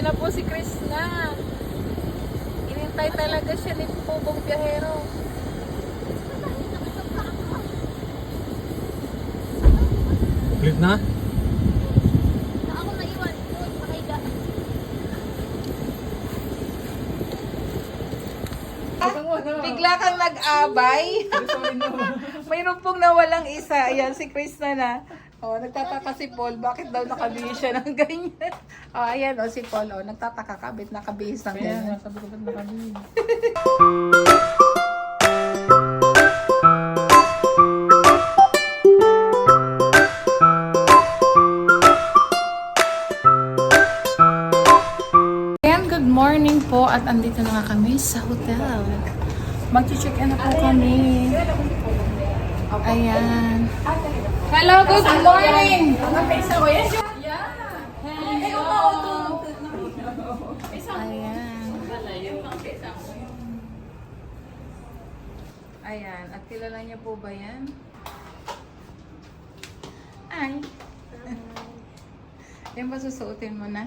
Ayan na po si Krishna. Inintay talaga siya ni Pubong Biyahero. Ulit na? Ako naiwan. Uy, makahiga. Bigla kang nag-abay. Mayroon pong nawalang isa. Ayan, si Krishna na. Oh, nagtataka si Paul, bakit daw nakabihis siya ng ganyan? Oh, ayan, oh, si Paul, oh, nagtataka ka, bakit nakabihis ng ganyan? Kaya, sabi ko ba't nakabihis? Ayan, good morning po at andito na nga kami sa hotel. Mag-check in na po kami. Ayan. Hello, good morning! Ayan, at kilala niya po ba yan? Ay! Yan ba susuotin mo na?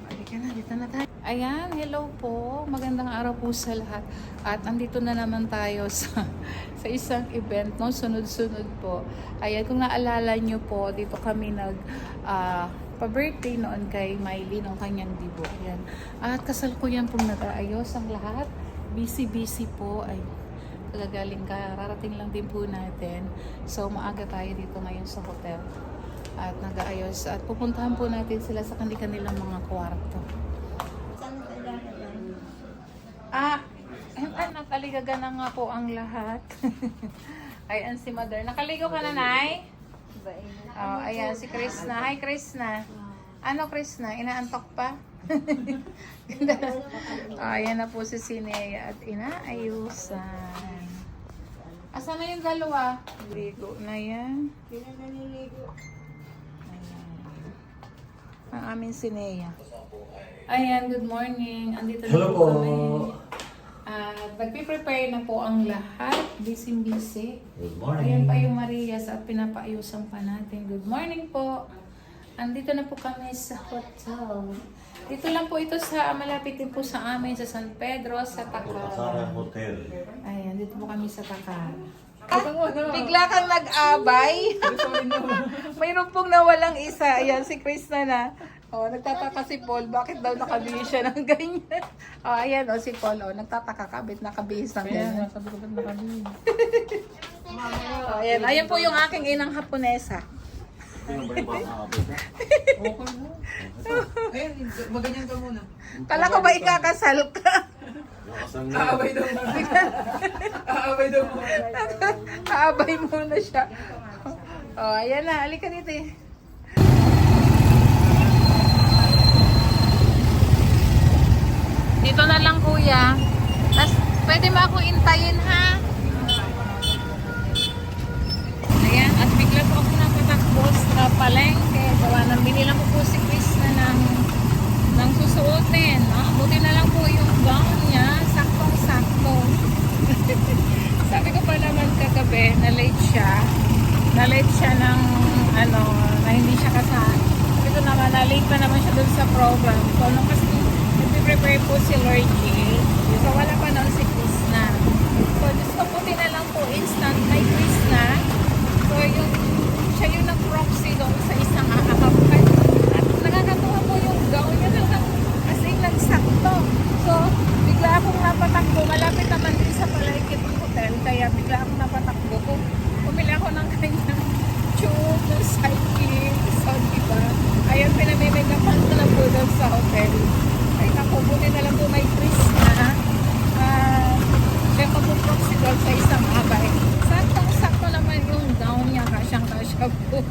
Halika na, dito na tayo. Ayan, hello po. Magandang araw po sa lahat. At andito na naman tayo sa isang event, no? Sunod-sunod po. Ayan, kung naalala nyo po, dito kami pa-birthday noon kay Miley ng kanyang dibo. Ayan. At kasalukuyan pong nag-aayos ang lahat. Busy-busy po. Ay, kagagaling ka. Rarating lang din po natin. So, maaga tayo dito ngayon sa hotel. At nag-aayos. At pupuntahan po natin sila sa kanilang mga kwarto. Nakaligaga na nga po ang lahat. Ayan si Mother. Nakaligo ka na, Nay? Oh, ayan si Krishna. Hi, Krishna. Ano, Krishna? Inaantok pa? Oh, ayan na po si Sinea at inaayusan. Asan na yung dalawa? Ligo na yan. Ayan. Ang aming Sinea. Ayan, good morning. Andito na po kami. At nagpiprepare na po ang lahat. Busy-busy. Good Ayan morning. pa yung Marias at pinapaayusan pa natin. Good morning po. Andito na po kami sa hotel. Dito lang po ito sa malapit din po sa amin sa San Pedro, sa Takal. Hotel. Ayan, dito po kami sa Takal. Bigla kang nag-abay. Mayroon pong nawalang isa. Ayan, si Krishna na. Oh, nagtataka si Paul, bakit daw nakabihis siya ng ganyan? Oh, ayan, oh, si Paul, oh, nagtataka ka, bakit nakabihis ng ganyan? Kaya, sabi ko ba't nakabihis? Oh, ayan po yung aking inang Haponesa. Sino ba yung pangakapit na? Okay mo. Ayan, maganyan ka muna. Kala ko ba ikakasal ka? Aabay daw muna. Aabay daw muna. Kaabay muna siya. Oh, ayan na, halika dito eh. Dito na lang kuya. Tapos pwede mo ako intayin ha? Ayan, at bigla po ako napatakbo sa palengke. Gawa nang binilang ko po si Krishna ng susuotin. Buti na lang po yung gown niya. Saktong-sakto. Sabi ko pa naman kagabi, na-late siya. Na-late siya ng na hindi siya kasali. Sabi ko naman, na-late pa naman siya dun sa program. So, nung kasi nag-prepare po si Lord G. So, wala pa noon si Krishna. So, Diyos ko, puti na lang po instant kay Krishna. So, siya yung nag-proxy doon sa isang ahakapan. At nakakatuwa po yung gown niya lang as in nagsakto. So, bigla akong napatakbo. Malapit naman din sa palengke ng hotel. Kaya bigla akong napatakbo. Pumili ako ng kanyang tube, ng cycling. So, diba? Ayan, pinamimagapan ko na po doon sa hotel. Ay, naku, buti na lang po may Krishna. Siya magpuproxy doon sa isang abay. Saktong-sakto naman yung gown niya. Kasyang-kasya po.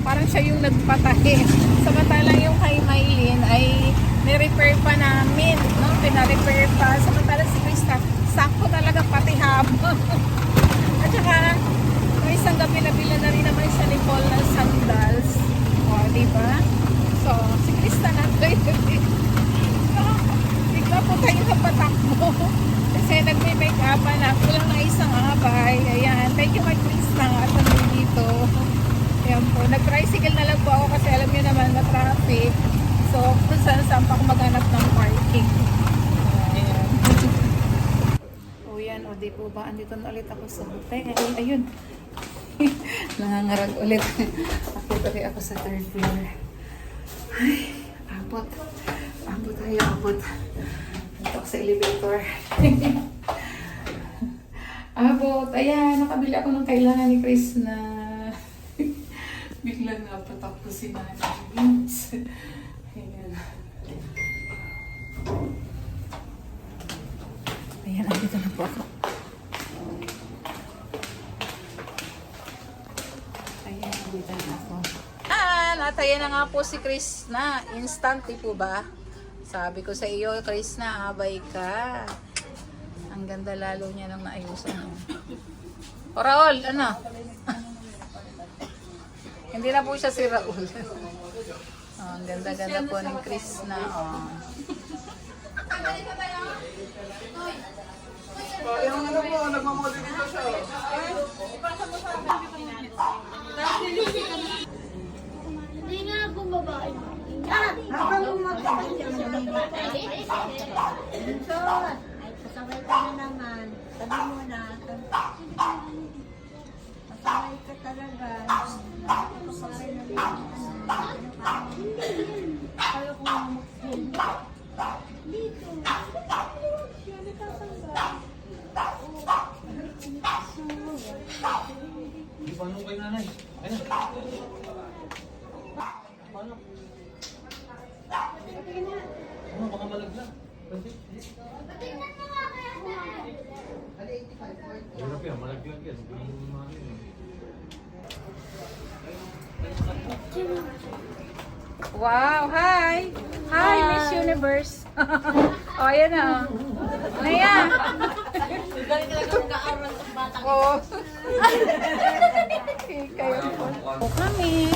Parang siya yung nagpatahi. Samantalang yung kay Maylin ay ni-repair pa namin. No? Pina-repair pa. Samantalang si Krishna, sakto talaga pati habang. At saka, may isang gabi nabila na rin naman siya ni Paul ng sandals. O, diba? So, si Krishna na bigla po tayo sa patakbo. Kasi nagme-make up na. Kulang na isang abay. Ayan. Thank you kay Krishna at nandito. So, yan po. Nag-tricycle na lang po ako kasi alam niyo naman na traffic. So, kung saan pa ako maghanap ng parking. Ayan. O yan, o di po ba? Andito na ulit ako sa hotel. Ayun. Nangangarag ulit. Akit ulit ako sa third floor. Ay, abot. Abot tayo, abot. Dito ako sa elevator. Abot. Ayan, nakabili ako ng kailangan ni Chris na biglang napatak ko si Nanay Vince. Ayan. Ayan, andito na po ako. Ayan, andito na ako. At ayan na nga po si Chris na. Instant po ba? Sabi ko sa iyo, Chris na, abay ka. Ang ganda lalo niya nang naayusan mo. O Raul, ano? Hindi na po siya si Raul. Oh, ang ganda-ganda po ng Chris na. Oh. Yung ano po, nagmamodel dito siya. Hindi nga po babae. Habang umatay siya ay, pasaway ka na naman. Sabi mo na. Pasaway ka talaga. Pasaway na naman. Kaya ko mag-film. Dito. Paano kay nanay? Ayun na. Paano? Ano, baka malaglag. Pwede? Hirap yan, malaglag yan. Wow, hi! Hi, Miss Universe! O, ayan na. Naya! Oo. Kayo po. O kami.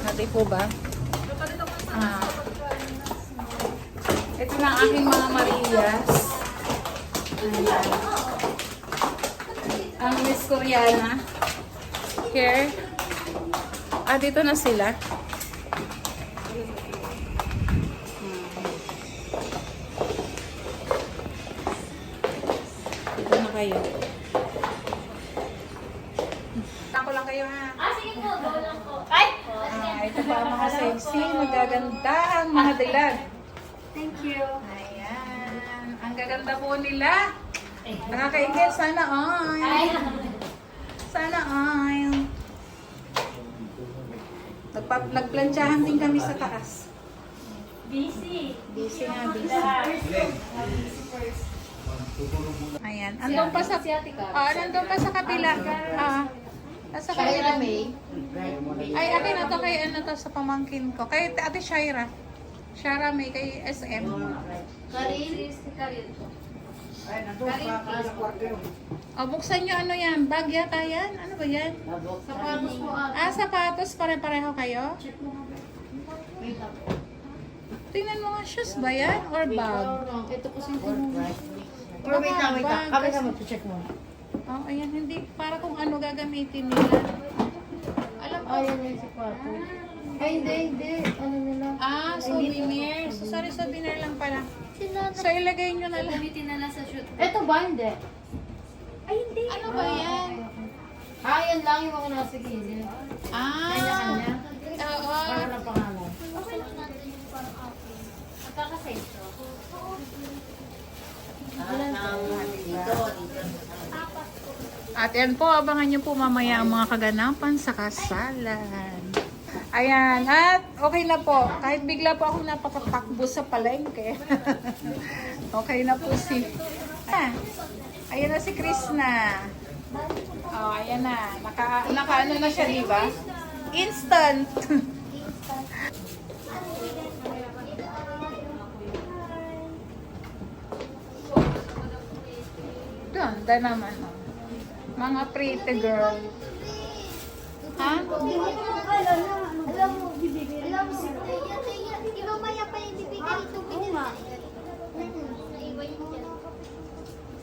Hati po ba? Ito na ang aking mga Marias. Ayan. Ang Miss Koreana. Here. Dito na sila. Dito na kayo. Ako lang kayo ha. Sige po, go lang po. Ay! Ito pa ang mga sexy, magaganda ang mga dilag. Thank you. Ayan. Ang gaganda po nila. Nakakaingit. Sana all. Sana all. Nagplantsahan din kami sa taas. Busy. Busy nga, busy. Ayan. Andun pa sa nandun pa sa kabila. Nasa kabila. Ay, akin na to kay ano to sa pamangkin ko. Kay Ate Shaira. Shaira May kay SM. Karin. O, buksan nyo ano yan? Bag yata yan? Ano ba yan? Sapatos po Sapatos. Pare-pareho kayo? Tingnan mo nga, shoes ba yan? Or bag? Ito kasi yung Or wait lang. Kami ka mag-check mo. Oh, ayan, hindi. Para kung ano gagamitin nila. Alam ko. Ayan yung sapatos. Ay, hindi. Ano nila? Souvenir. So, sorry, souvenir lang pala. So, ilagay nyo na lang. Gamitin na lang sa shoot. Ito ba? Hindi. Ay, hindi. Ano ba yan? Yan lang yung mga nasa gilid. Kanya-kanya. Oo. Para na pangalan. Okay lang natin yung parang okay. Magkakasize to. At yan po, abangan nyo po mamaya ang mga kaganapan sa kasalan. Ayan, at okay na po. Kahit bigla po ako napapatakbo sa palengke. Okay na po si... Ayan na si Chris na. Oh, ayan na. Naka-ano na siya, diba? Instant. Ganda naman, oh. Mga pretty girl. Ha? Alam mo, bibigay. Alam mo, Tiya, mamaya pa yung bibigay ito. Iwan mo dyan.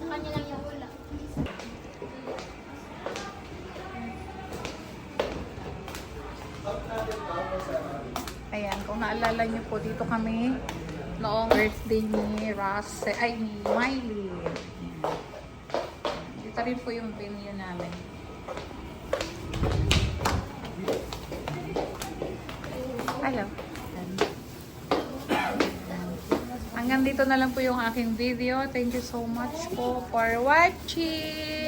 Sa kanya lang yung wala. Kung naalala niyo po, dito kami noong birthday ni ni Miley. Dito rin po yung venue namin. Hello. Hanggang dito na lang po yung aking video. Thank you so much po for watching.